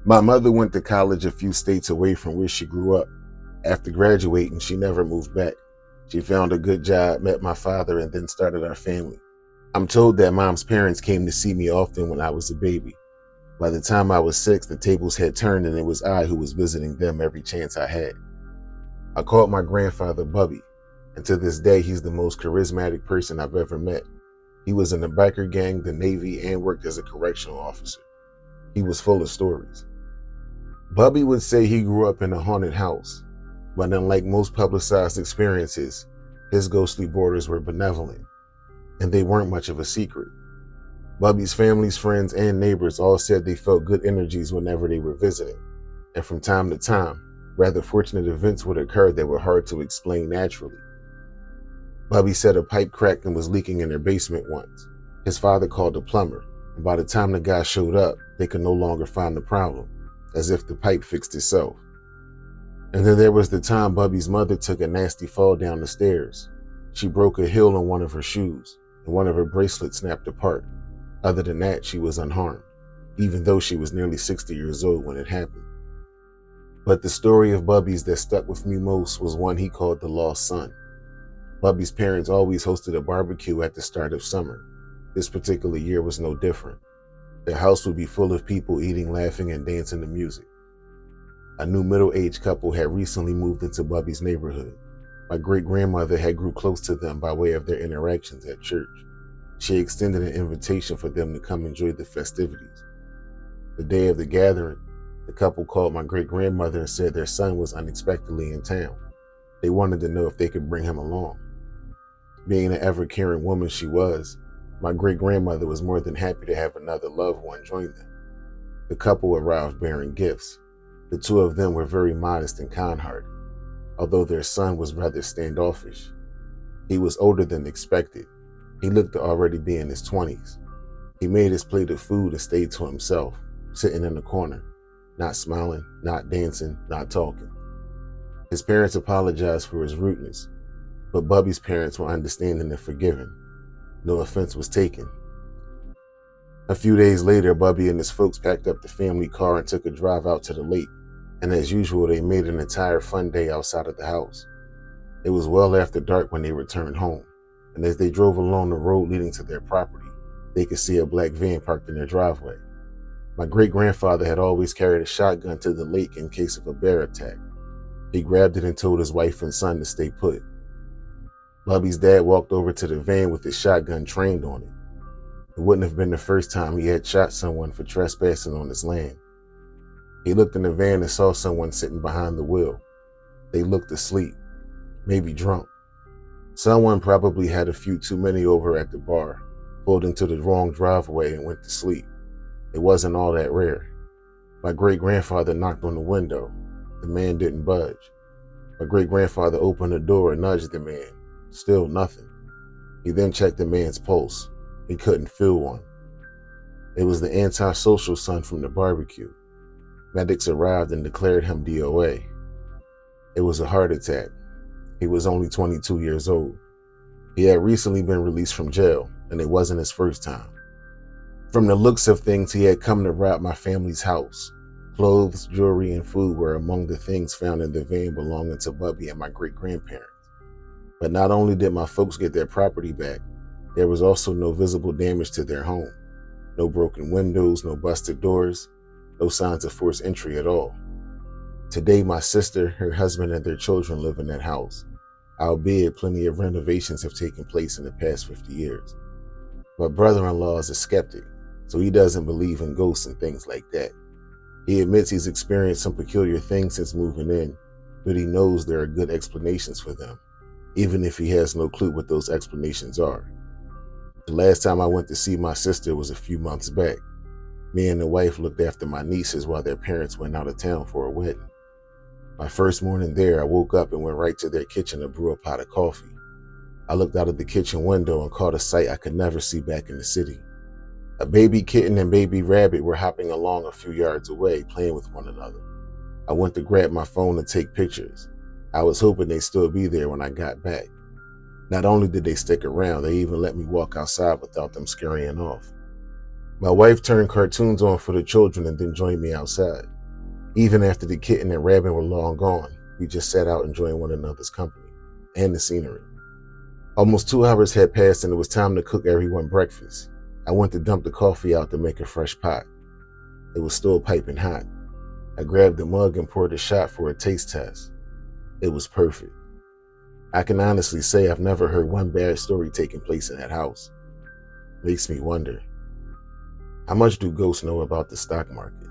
My mother went to college a few states away from where she grew up. After graduating, she never moved back. She found a good job, met my father, and then started our family. I'm told that Mom's parents came to see me often when I was a baby. By the time I was 6, the tables had turned and it was I who was visiting them every chance I had. I called my grandfather Bubby, and to this day he's the most charismatic person I've ever met. He was in the biker gang, the Navy, and worked as a correctional officer. He was full of stories. Bubby would say he grew up in a haunted house, but unlike most publicized experiences, his ghostly borders were benevolent, and they weren't much of a secret. Bubby's family's friends and neighbors all said they felt good energies whenever they were visiting, and from time to time, rather fortunate events would occur that were hard to explain naturally. Bubby said a pipe cracked and was leaking in their basement once. His father called a plumber, and by the time the guy showed up, they could no longer find the problem, as if the pipe fixed itself. And then there was the time Bubby's mother took a nasty fall down the stairs. She broke a heel on one of her shoes, and one of her bracelets snapped apart. Other than that, she was unharmed, even though she was nearly 60 years old when it happened. But the story of Bubby's that stuck with me most was one he called the Lost Son. Bubby's parents always hosted a barbecue at the start of summer. This particular year was no different. The house would be full of people eating, laughing, and dancing to music. A new middle-aged couple had recently moved into Bubby's neighborhood. My great-grandmother had grew close to them by way of their interactions at church. She extended an invitation for them to come enjoy the festivities. The day of the gathering, the couple called my great-grandmother and said their son was unexpectedly in town. They wanted to know if they could bring him along. Being the ever-caring woman she was, my great-grandmother was more than happy to have another loved one join them. The couple arrived bearing gifts. The two of them were very modest and kind-hearted, although their son was rather standoffish. He was older than expected. He looked to already be in his 20s. He made his plate of food and stayed to himself, sitting in the corner, not smiling, not dancing, not talking. His parents apologized for his rudeness, but Bubby's parents were understanding and forgiving. No offense was taken. A few days later, Bubby and his folks packed up the family car and took a drive out to the lake, and as usual, they made an entire fun day outside of the house. It was well after dark when they returned home, and as they drove along the road leading to their property, they could see a black van parked in their driveway. My great-grandfather had always carried a shotgun to the lake in case of a bear attack. He grabbed it and told his wife and son to stay put. Bubby's dad walked over to the van with his shotgun trained on it. It wouldn't have been the first time he had shot someone for trespassing on his land. He looked in the van and saw someone sitting behind the wheel. They looked asleep, maybe drunk. Someone probably had a few too many over at the bar, pulled into the wrong driveway and went to sleep. It wasn't all that rare. My great-grandfather knocked on the window. The man didn't budge. My great-grandfather opened the door and nudged the man. Still nothing. He then checked the man's pulse. He couldn't feel one. It was the antisocial son from the barbecue. Medics arrived and declared him DOA. It was a heart attack. He was only 22 years old. He had recently been released from jail, and it wasn't his first time. From the looks of things, he had come to rob my family's house. Clothes, jewelry, and food were among the things found in the van belonging to Bubby and my great-grandparents. But not only did my folks get their property back, there was also no visible damage to their home. No broken windows, no busted doors, no signs of forced entry at all. Today, my sister, her husband, and their children live in that house, albeit plenty of renovations have taken place in the past 50 years. My brother-in-law is a skeptic, so he doesn't believe in ghosts and things like that. He admits he's experienced some peculiar things since moving in, but he knows there are good explanations for them, even if he has no clue what those explanations are. The last time I went to see my sister was a few months back. Me and the wife looked after my nieces while their parents went out of town for a wedding. My first morning there, I woke up and went right to their kitchen to brew a pot of coffee. I looked out of the kitchen window and caught a sight I could never see back in the city. A baby kitten and baby rabbit were hopping along a few yards away, playing with one another. I went to grab my phone to take pictures. I was hoping they'd still be there when I got back. Not only did they stick around, they even let me walk outside without them scurrying off. My wife turned cartoons on for the children and then joined me outside. Even after the kitten and rabbit were long gone, we just sat out enjoying one another's company and the scenery. Almost 2 hours had passed and it was time to cook everyone breakfast. I went to dump the coffee out to make a fresh pot. It was still piping hot. I grabbed the mug and poured a shot for a taste test. It was perfect. I can honestly say I've never heard one bad story taking place in that house. Makes me wonder, how much do ghosts know about the stock market?